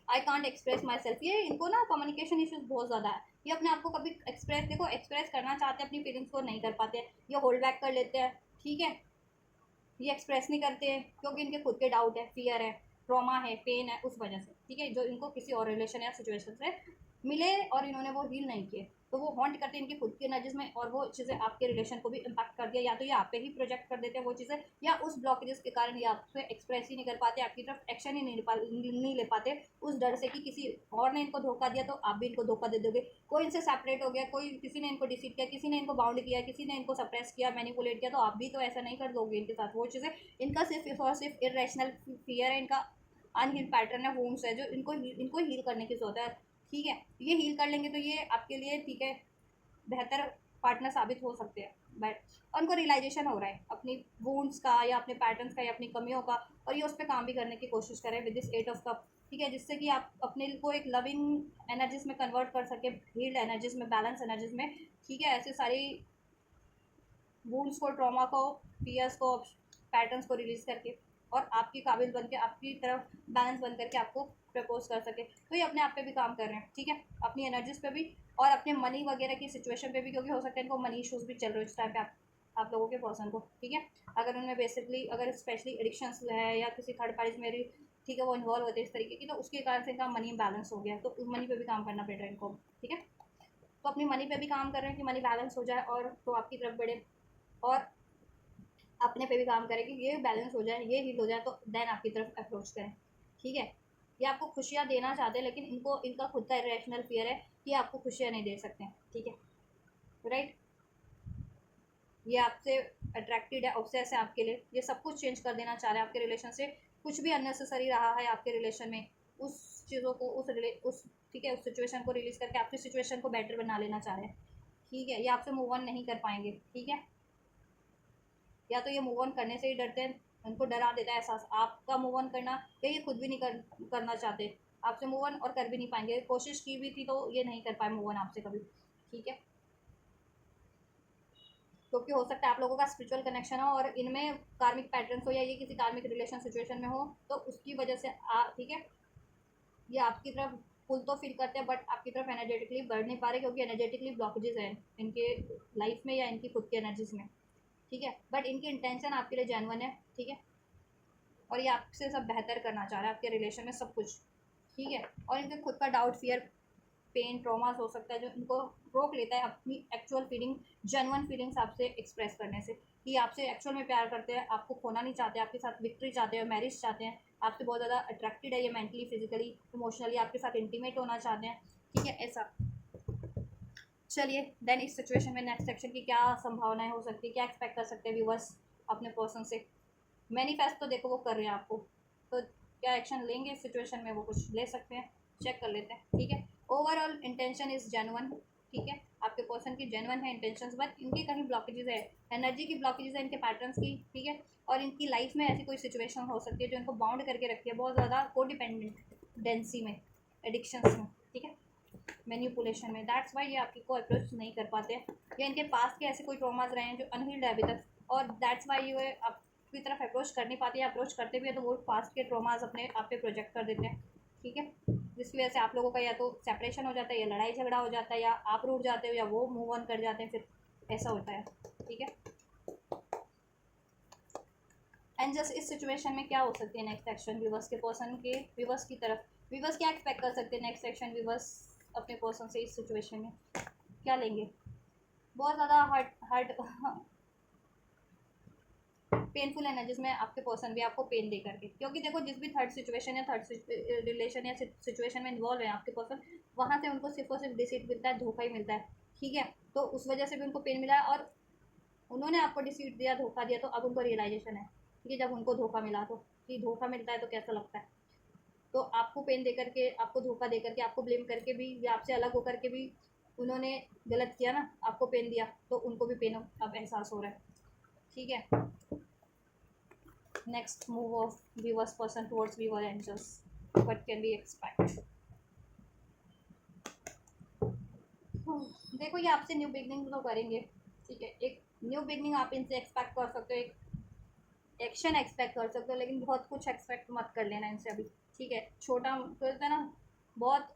A: I can't express my self, ये इनको ना कम्युनिकेशन इश्यूज बहुत ज़्यादा है, ये अपने आप को कभी एक्सप्रेस, देखो एक्सप्रेस करना चाहते हैं अपनी फीलिंग्स को, नहीं कर पाते, ये होल्ड बैक कर लेते हैं, ठीक है, ये एक्सप्रेस नहीं करते हैं क्योंकि इनके खुद के डाउट है, फियर है, ट्रॉमा है, पेन है, उस वजह से, ठीक है, जो इनको किसी और रिलेशन या सिचुएशन से मिले और इन्होंने वो हील नहीं किए, तो वो हॉन्ट करते हैं इनकी खुद की एनर्जीज में, और वो चीज़ें आपके रिलेशन को भी इम्पैक्ट कर दिया, या तो ये आप पे ही प्रोजेक्ट कर देते हैं वो चीज़ें, या उस ब्लॉकेजेस के कारण ये आपसे एक्सप्रेस ही नहीं कर पाते, आपकी तरफ एक्शन ही नहीं ले पाते, उस डर से कि किसी और ने इनको धोखा दिया तो आप भी इनको धोखा दे दोगे, कोई इनसे सेपरेट हो गया, कोई किसी ने इनको डिसीट किया, किसी ने इनको बाउंड किया, किसी ने इनको सप्रेस किया, मैनिपुलेट किया, तो आप भी तो ऐसा नहीं कर दोगे इनके साथ वो चीज़ें, इनका सिर्फ और सिर्फ इरेशनल फियर है, इनका अनहील पैटर्न है, वूंड्स है, जो इनको हील करने की जरूरत है, ठीक है, ये हील कर लेंगे तो ये आपके लिए, ठीक है, बेहतर पार्टनर साबित हो सकते हैं, बट उनको रियलाइजेशन हो रहा है अपनी वूंड्स का या अपने पैटर्न्स का या अपनी कमियों का, और ये उस पर काम भी करने की कोशिश करें विद दिस 8 ऑफ कप, ठीक है, जिससे कि आप अपने को एक लविंग एनर्जीज में कन्वर्ट कर सके, हील्ड एनर्जीज में, बैलेंस एनर्जीज में, ठीक है, ऐसे सारी वूंड्स को, ट्रॉमा को, फियर्स को, पैटर्न्स को रिलीज करके, और आपकी काबिल बन के, आपकी तरफ बैलेंस बन करके आपको प्रपोज कर सके, तो ये अपने आप पे भी काम कर रहे हैं, ठीक है, अपनी एनर्जीज पे भी और अपने मनी वगैरह की सिचुएशन पे भी, क्योंकि हो सकता है इनको मनी इशूज़ भी चल रहे हो इस टाइम पे आप लोगों के पर्सन को, ठीक है, अगर उनमें बेसिकली अगर स्पेशली एडिक्शंस है या किसी थर्ड पार्टी में, ठीक है, वो इन्वॉल्व होते हैं इस तरीके की, तो उसके कारण से इनका मनी बैलेंस हो गया है, तो उस मनी पे भी काम करना पड़ रहा है इनको, ठीक है। तो अपनी मनी पे भी काम कर रहे हैं कि मनी बैलेंस हो जाए और तो आपकी तरफ बढ़े, और अपने पे भी काम करें कि ये बैलेंस हो जाए, ये हील हो जाए, तो देन आपकी तरफ अप्रोच करें, ठीक है। ये आपको खुशियाँ देना चाहते हैं, लेकिन इनको इनका खुद का इरेशनल फियर है कि आपको खुशियाँ नहीं दे सकते हैं, ठीक है, राइट। ये आपसे अट्रैक्टेड है, ऑब्सेस है आपके लिए, ये सब कुछ चेंज कर देना चाह रहे हैं आपके रिलेशन से। कुछ भी अननेसेसरी रहा है आपके रिलेशन में, उस चीज़ों को उस ठीक है, उस सिचुएशन को रिलीज करके आपकी सिचुएशन को बेटर बना लेना चाह रहे हैं, ठीक है। ये आपसे मूव ऑन नहीं कर पाएंगे, ठीक है। या तो ये मूव ऑन करने से ही डरते हैं, उनको डरा देता है एहसास आपका मूव ऑन करना, या ये खुद भी नहीं करना चाहते आपसे मूव ऑन, और कर भी नहीं पाएंगे, कोशिश की भी थी तो ये नहीं कर पाए मूव ऑन आपसे कभी, ठीक है। क्योंकि हो सकता है आप लोगों का स्पिरिचुअल कनेक्शन हो और इनमें कार्मिक पैटर्न्स हो, या ये किसी कार्मिक रिलेशन सिचुएशन में हो, तो उसकी वजह से ठीक है, ये आपकी तरफ पुल तो फील करते हैं, बट आपकी तरफ एनर्जेटिकली बढ़ नहीं पा रहे, क्योंकि एनर्जेटिकली ब्लॉकेजेस हैं इनके लाइफ में या इनकी खुद की एनर्जीज में, ठीक है। बट इनकी इंटेंशन आपके लिए जेन्युइन है, ठीक है, और ये आपसे सब बेहतर करना चाह रहा है आपके रिलेशन में सब कुछ, ठीक है। और इनके खुद का डाउट, फियर, पेन, ट्रॉमास हो सकता है जो इनको रोक लेता है अपनी एक्चुअल फीलिंग, जेन्युइन फीलिंग्स आपसे एक्सप्रेस करने से, कि आपसे एक्चुअल में प्यार करते हैं, आपको खोना नहीं चाहते, आपके साथ विक्ट्री चाहते हैं, मैरिज चाहते हैं, आपसे बहुत ज़्यादा अट्रैक्टेड है ये, मेंटली, फिजिकली, इमोशनली आपके साथ इंटीमेट होना चाहते हैं, ठीक है, ऐसा। चलिए देन इस सिचुएशन में नेक्स्ट सेक्शन की क्या संभावनाएं हो सकती है, क्या एक्सपेक्ट कर सकते हैं व्यूवर्स अपने पर्सन से। मैनिफेस्ट तो देखो वो कर रहे हैं आपको, तो क्या एक्शन लेंगे इस सिचुएशन में, वो कुछ ले सकते हैं, चेक कर लेते हैं, ठीक है। ओवरऑल इंटेंशन इज जेन्युइन, ठीक है, आपके पर्सन की जेन्युइन है इंटेंशंस, बट इनकी कहीं ब्लॉकेजेस है, एनर्जी की ब्लॉकेजेस है इनके पैटर्न्स की, ठीक है। और इनकी लाइफ में ऐसी कोई सिचुएशन हो सकती है जो इनको बाउंड करके रखती है बहुत ज़्यादा कोडिपेंडेंसी में, एडिक्शंस में, ठीक है, मैनिपुलेशन में, दैट्स वाई ये आपकी को अप्रोच नहीं कर पाते, या इनके पास के ऐसे कोई ट्रॉमाज रहे हैं जो अनहील्ड है अभी तक, और दैट्स वाई ये आपकी तरफ अप्रोच कर नहीं पाते, या अप्रोच करते भी है तो वो पास्ट के ट्रॉमाज अपने आप पे प्रोजेक्ट कर देते हैं, ठीक है। जिसकी वजह से आप लोगों का या तो सेपरेशन हो जाता है, या लड़ाई झगड़ा हो जाता है, या आप रूठ जाते हो, या वो मूव ऑन कर जाते हैं, फिर ऐसा होता है, ठीक है। एंड जस्ट इस सिचुएशन में क्या हो सकती है नेक्स्ट एक्शन व्यूवर्स के पर्सन के, व्यूवर्स की तरफ, व्यूवर्स क्या एक्सपेक्ट कर सकते हैं नेक्स्ट एक्शन व्यूवर्स अपने पर्सन से इस सिचुएशन में क्या लेंगे। बहुत ज़्यादा हार्ट पेनफुल एनर्जीज में आपके पर्सन भी आपको पेन दे करके, क्योंकि देखो जिस भी थर्ड सिचुएशन या थर्ड रिलेशन या सिचुएशन में इन्वॉल्व है आपके पर्सन, वहाँ से उनको सिर्फ और सिर्फ डिसीट मिलता है, धोखा ही मिलता है, ठीक है। तो उस वजह से भी उनको पेन मिला है, और उन्होंने आपको डिसीट दिया, धोखा दिया, तो अब उनको रियलाइजेशन है, ठीक है, जब उनको धोखा मिला तो, कि धोखा मिलता है तो कैसा लगता है। तो आपको पेन दे करके, आपको धोखा दे करके, आपको ब्लेम करके भी, या आपसे अलग होकर के भी उन्होंने गलत किया ना, आपको पेन दिया, तो उनको भी पेन अब एहसास हो रहा है, ठीक है। Next move of viewers person towards viewer angels, what can we expect. देखो ये आपसे न्यू बिगनिंग तो करेंगे, ठीक है, एक न्यू बिगनिंग आप इनसे एक्सपेक्ट कर सकते हो, एक एक्शन एक्सपेक्ट कर सकते हो, लेकिन बहुत कुछ एक्सपेक्ट मत कर लेना इनसे अभी, ठीक है। छोटा कहते हैं ना, बहुत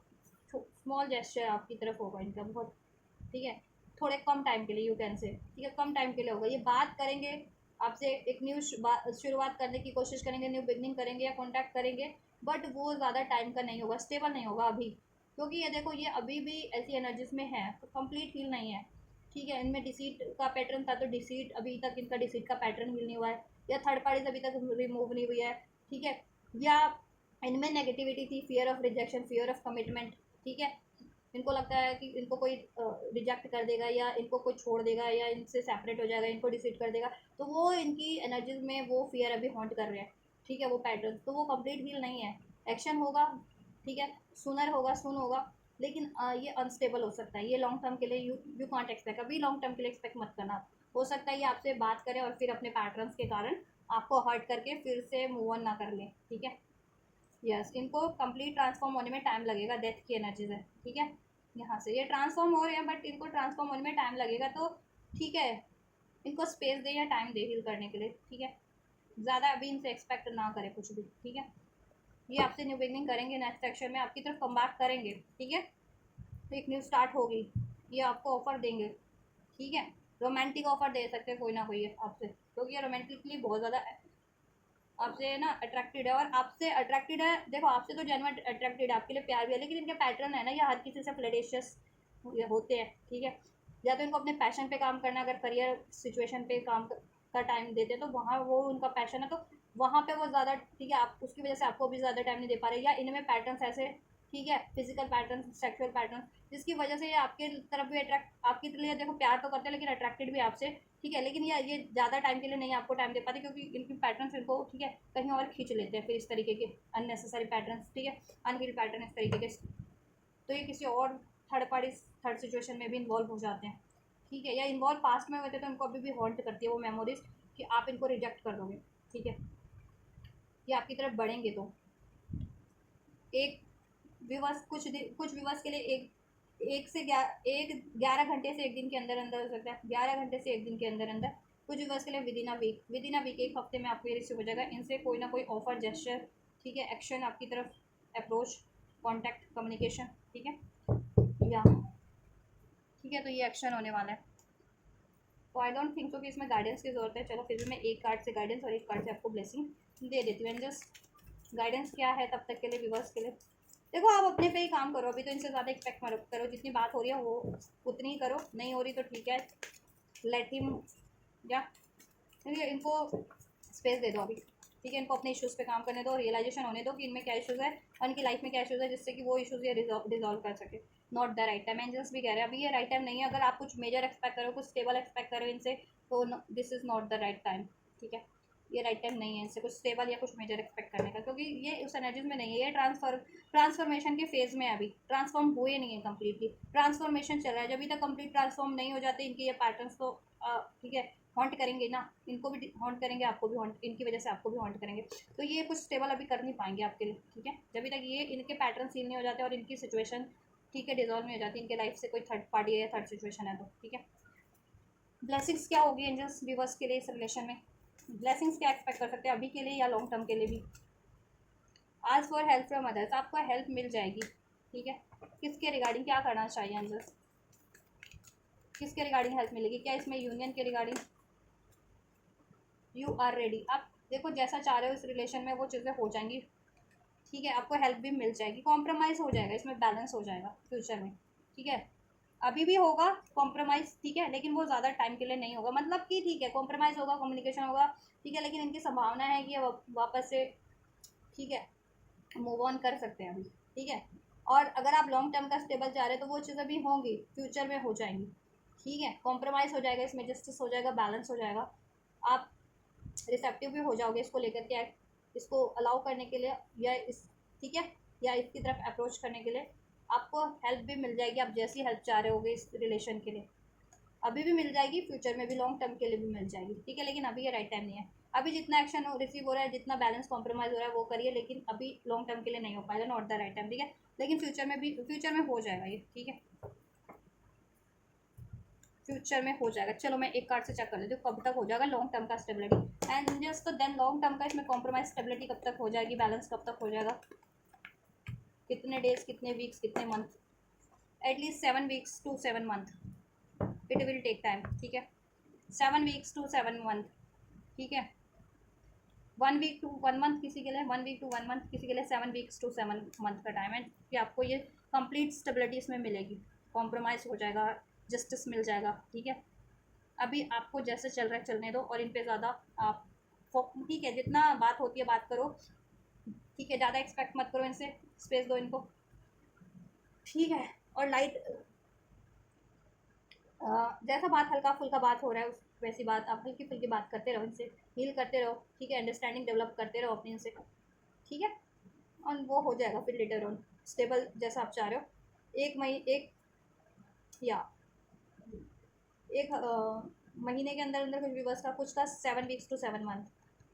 A: स्मॉल जेस्चर आपकी तरफ होगा इनका बहुत, ठीक है, थोड़े कम टाइम के लिए, यू कैन से, ठीक है, कम टाइम के लिए होगा, ये बात करेंगे आपसे, एक न्यू शुरुआत करने की कोशिश करेंगे, न्यू बिगनिंग करेंगे या कॉन्टैक्ट करेंगे, बट वो ज़्यादा टाइम का नहीं होगा, स्टेबल नहीं होगा अभी, क्योंकि ये देखो ये अभी भी ऐसी एनर्जीज में है, तो कंप्लीट हील नहीं है, ठीक है। इनमें डिसीट का पैटर्न था, तो डिसीट अभी तक इनका डिसीट का पैटर्न हील नहीं हुआ है, या थर्ड पार्टीज अभी तक रिमूव नहीं हुई है, ठीक है। या इनमें नेगेटिविटी थी, fear of rejection, fear of commitment, ठीक है। इनको लगता है कि इनको कोई रिजेक्ट कर देगा, या इनको कोई छोड़ देगा, या इनसे सेपरेट हो जाएगा, इनको डिसीट कर देगा, तो वो इनकी एनर्जीज में वो फियर अभी हॉन्ट कर रहे हैं, ठीक है, वो पैटर्न, तो वो कंप्लीट हील नहीं है। एक्शन होगा, ठीक है, सुनर होगा, सुन होगा, लेकिन ये अनस्टेबल हो सकता है, ये लॉन्ग टर्म के लिए यू कॉन्ट एक्सपेक्ट, अभी लॉन्ग टर्म के लिए एक्सपेक्ट मत करना। हो सकता है ये आपसे बात करें और फिर अपने पैटर्न्स के कारण आपको हर्ट करके फिर से मूव ऑन ना कर लें, ठीक है। यस, इनको कंप्लीट ट्रांसफॉर्म होने में टाइम लगेगा, डेथ की एनर्जीज है, ठीक है। यहाँ से ये ट्रांसफॉर्म हो रहे हैं, बट इनको ट्रांसफॉर्म होने में टाइम लगेगा, तो ठीक है, इनको स्पेस दे या टाइम दे हील करने के लिए, ठीक है। ज़्यादा अभी इनसे एक्सपेक्ट ना करें कुछ भी, ठीक है। ये आपसे न्यू बिगनिंग करेंगे, नेक्स्ट सेक्शन में आपकी तरफ कम बैक करेंगे, ठीक है। तो एक न्यू स्टार्ट होगी, ये आपको ऑफर देंगे, ठीक है। रोमांटिक ऑफर दे सकते हैं कोई ना कोई आपसे, क्योंकि ये रोमांटिकली बहुत ज़्यादा आपसे ना अट्रैक्टेड है, और आपसे अट्रैक्टेड है, देखो आपसे तो जेन्युइन अट्रैक्टेड है, आपके लिए प्यार भी है, लेकिन इनके पैटर्न है ना, ये हर किसी से फ्लर्टेशियस होते हैं, ठीक है। या तो इनको अपने पैशन पे काम करना, अगर करियर सिचुएशन पे काम का टाइम देते हैं तो वहाँ वो उनका पैशन है, तो वहाँ पे वो ज़्यादा, ठीक है, आप उसकी वजह से आपको भी ज़्यादा टाइम नहीं दे पा रहे, या इनमें पैटर्न्स ऐसे, ठीक है, फिजिकल पैटर्न, सेक्सुअल पैटर्न, जिसकी वजह से ये आपके तरफ भी अट्रैक्ट, आपकी लिए देखो प्यार तो करते हैं लेकिन अट्रैक्टेड भी आपसे, ठीक है, लेकिन ये ज़्यादा टाइम के लिए नहीं आपको टाइम दे पाते, क्योंकि इनकी पैटर्न्स इनको, ठीक है, कहीं और खींच लेते हैं फिर इस तरीके के अननेसेसरी पैटर्न्स, ठीक है, अनहील्ड पैटर्न इस तरीके के, तो ये किसी और थर्ड पार्टी, थर्ड सिचुएशन में भी इन्वॉल्व हो जाते हैं, ठीक है, या इन्वॉल्व पास्ट में होते तो उनको अभी भी हॉन्ट करती है वो मेमोरीज, कि आप इनको रिजेक्ट कर दोगे, ठीक है, ये आपकी तरफ बढ़ेंगे तो एक विवश कुछ विवश के लिए एक 11 घंटे से एक दिन के अंदर अंदर हो सकता है, 11 घंटे से एक दिन के अंदर अंदर, कुछ विवश के लिए विद इन अ वीक, एक हफ्ते में आपको ये रिसीव हो जाएगा, इनसे कोई ना कोई ऑफर, जेस्चर, ठीक है, एक्शन आपकी तरफ, अप्रोच, कॉन्टैक्ट, कम्युनिकेशन, ठीक है, या ठीक है, तो ये एक्शन होने वाला है, तो आई डोंट थिंक सो कि इसमें गाइडेंस की जरूरत है, चलो फिर भी मैं एक कार्ड से गाइडेंस और एक कार्ड से आपको ब्लेसिंग दे देती हूँ, एंड जस्ट गाइडेंस क्या है तब तक के लिए, व्यूवर्स के लिए, देखो आप अपने पे ही काम करो, अभी तो इनसे ज़्यादा एक्सपेक्ट मत करो, जितनी बात हो रही है वो उतनी ही करो, नहीं हो रही तो ठीक है, लेट हिम, या ठीक है, इनको स्पेस दे दो अभी, ठीक है, इनको अपने इश्यूज़ पे काम करने दो, रियलाइजेशन होने दो कि इनमें क्या इश्यूज़ है और इनकी लाइफ में क्या इश्यूज़ है, जिससे कि वो इश्यूज़ ये रिजॉल्व कर सके, not the right time, angels भी कह रहे हैं अभी ये राइट टाइम नहीं है, अगर आप कुछ मेजर एक्सपेक्ट करो, कुछ स्टेबल एक्सपेक्ट करो इनसे, तो this is not the right time, ठीक है, ये राइट टाइम नहीं है इनसे कुछ स्टेबल या कुछ मेजर एक्सपेक्ट करने का, क्योंकि ये उस एनर्जीज में नहीं है, ये ट्रांसफॉर्मेशन के फेज में है, अभी ट्रांसफॉर्म हुए नहीं है कम्प्लीटली, ट्रांसफॉर्मेशन चल रहा है, जब तक कंप्लीट ट्रांसफॉर्म नहीं हो जाते इनके ये पैटर्न्स, तो ठीक है, हॉन्ट करेंगे ना, इनको भी हॉन्ट करेंगे, आपको भी हॉन्ट, इनकी वजह से आपको भी हॉन्ट करेंगे, तो ये कुछ स्टेबल अभी कर नहीं पाएंगे आपके लिए, ठीक है, जब तक ये इनके पैटर्न सील नहीं हो जाते और इनकी सिचुएशन, ठीक है, डिजॉल्व नहीं हो जाती, इनके लाइफ से कोई थर्ड पार्टी है या थर्ड सिचुएशन है, तो ठीक है, ब्लेसिंग्स क्या होगी एंजल्स व्यूवर्स के लिए इस रिलेशन में, ब्लेसिंग्स क्या एक्सपेक्ट कर सकते हैं अभी के लिए या लॉन्ग टर्म के लिए भी, आज फॉर हेल्प फ्रॉम अदर्स, आपको हेल्प मिल जाएगी, ठीक है, किसके रिगार्डिंग क्या करना चाहिए एंजल्स, किसके रिगार्डिंग हेल्प मिलेगी, क्या इसमें यूनियन के रिगार्डिंग, यू आर रेडी, आप देखो जैसा चाह रहे हो इस रिलेशन में वो चीज़ें हो जाएंगी, ठीक है, आपको हेल्प भी मिल जाएगी, कॉम्प्रोमाइज़ हो जाएगा, इसमें बैलेंस हो जाएगा फ्यूचर में, ठीक है, अभी भी होगा कॉम्प्रोमाइज़, ठीक है, लेकिन वो ज़्यादा टाइम के लिए नहीं होगा, मतलब कि ठीक है कॉम्प्रोमाइज़ होगा, कम्युनिकेशन होगा, ठीक है, लेकिन इनकी संभावना है कि ये वापस से, ठीक है, मूव ऑन कर सकते हैं अभी, ठीक है, और अगर आप लॉन्ग टर्म का स्टेबल चाह रहे हैं तो वो चीज़ें भी होंगी, फ्यूचर में हो जाएंगी, ठीक है, कॉम्प्रोमाइज़ हो जाएगा, इसमें जस्टिस हो जाएगा, बैलेंस हो जाएगा, आप रिसेप्टिव भी हो जाओगे इसको लेकर के, इसको अलाउ करने के लिए, या इस, ठीक है, या इसकी तरफ अप्रोच करने के लिए आपको हेल्प भी मिल जाएगी, आप जैसी हेल्प चाह रहे होगे इस रिलेशन के लिए, अभी भी मिल जाएगी, फ्यूचर में भी लॉन्ग टर्म के लिए भी मिल जाएगी, ठीक है, लेकिन अभी ये राइट टाइम नहीं है, अभी जितना एक्शन रिसीव हो रहा है, जितना बैलेंस कॉम्प्रोमाइज़ हो रहा है वो करिए, लेकिन अभी लॉन्ग टर्म के लिए नहीं हो पाएगा, नॉट द राइट टाइम, ठीक है, लेकिन फ्यूचर में हो जाएगा ये, ठीक है, फ्यूचर में हो जाएगा, चलो मैं एक कार्ड से चेक कर लेती हूँ कब तक हो जाएगा लॉन्ग टर्म का स्टेबिलिटी, एंड जस्ट तो देन लॉन्ग टर्म का इसमें कॉम्प्रोमाइज स्टेबिलिटी कब तक हो जाएगी, बैलेंस कब तक हो जाएगा, कितने डेज, कितने वीक्स, कितने month, at least 7 weeks to 7 month, it will take time, ठीक है, 7 वीक्स टू 7 मंथ, ठीक है, 1 वीक टू 1 मंथ किसी के लिए, 1 वीक टू 1 मंथ किसी के लिए, 7 वीक्स टू 7 मंथ का टाइम है कि आपको ये कंप्लीट स्टेबिलिटी इसमें मिलेगी, कॉम्प्रोमाइज़ हो जाएगा, जस्टिस मिल जाएगा, ठीक है, अभी आपको जैसे चल रहा है चलने दो, और इन पे ज़्यादा आप ठीक है, जितना बात होती है बात करो, ठीक है, ज़्यादा एक्सपेक्ट मत करो इनसे, स्पेस दो इनको, ठीक है, और लाइट जैसा बात हल्का फुल्का बात हो रहा है उस वैसी बात आप हल्की फुल्की बात करते रहो इनसे, हील करते रहो, ठीक है, अंडरस्टैंडिंग डेवलप करते रहो अपने इनसे, ठीक है, और वो हो जाएगा फिर लेटर ऑन स्टेबल जैसा आप चाह रहे हो, एक या एक महीने के अंदर अंदर कुछ व्यूवर्स का, कुछ का 7 वीक्स टू 7 मंथ,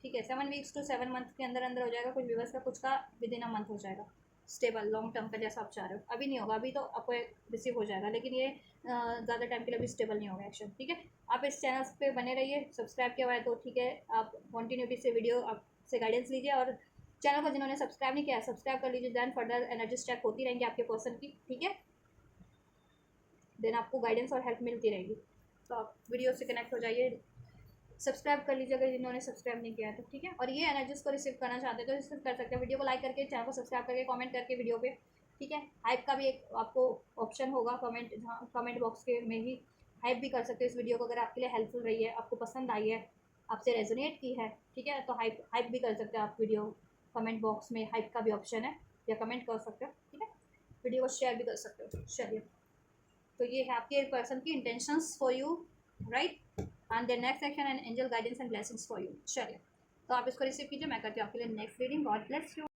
A: ठीक है, 7 वीक्स टू 7 मंथ के अंदर अंदर हो जाएगा कुछ व्यूवर्स का, कुछ का विद इन अ मंथ हो जाएगा, स्टेबल लॉन्ग टर्म का जैसा आप चाह रहे हो, अभी नहीं होगा, अभी तो आपको रिसीव हो जाएगा, लेकिन ये ज़्यादा टाइम के लिए भी स्टेबल नहीं होगा एक्शन, ठीक है, आप इस चैनल पे बने रहिए, सब्सक्राइब किया हुआ है तो ठीक है, आप कॉन्टीन्यूटी से वीडियो आपसे गाइडेंस लीजिए, और चैनल को जिन्होंने सब्सक्राइब नहीं किया सब्सक्राइब कर लीजिए, दैन फर्दर एनर्जीज चेक होती रहेंगी आपके पर्सन की, ठीक है, देन आपको गाइडेंस और हेल्प मिलती रहेगी, तो आप वीडियो से कनेक्ट हो जाइए, सब्सक्राइब कर लीजिए अगर जिन्होंने सब्सक्राइब नहीं किया है तो, ठीक है। और ये एनर्जीज को रिसीव करना चाहते हैं तो रिसीव कर सकते हैं, वीडियो को लाइक करके, चैनल को सब्सक्राइब करके, कमेंट करके वीडियो पे, ठीक है। हाइप का भी एक आपको ऑप्शन होगा कमेंट, जहाँ कमेंट बॉक्स के में ही हाइप भी कर सकते हो इस वीडियो को, अगर आपके लिए हेल्पफुल रही है, आपको पसंद आई है, आपसे रेजोनेट की है, ठीक है, तो हाइप हाइप भी कर सकते हो आप वीडियो। कमेंट बॉक्स में हाइप का भी ऑप्शन है, या कमेंट कर सकते हो, ठीक है। वीडियो को शेयर भी कर सकते हो। चलिए, तो ये है आपके पर्सन की intentions for you, right, and their next action and angel guidance and blessings for you. चलिए, तो आप इसको रिसीव कीजिए, मैं करती हूँ आपके लिए next reading. God bless you.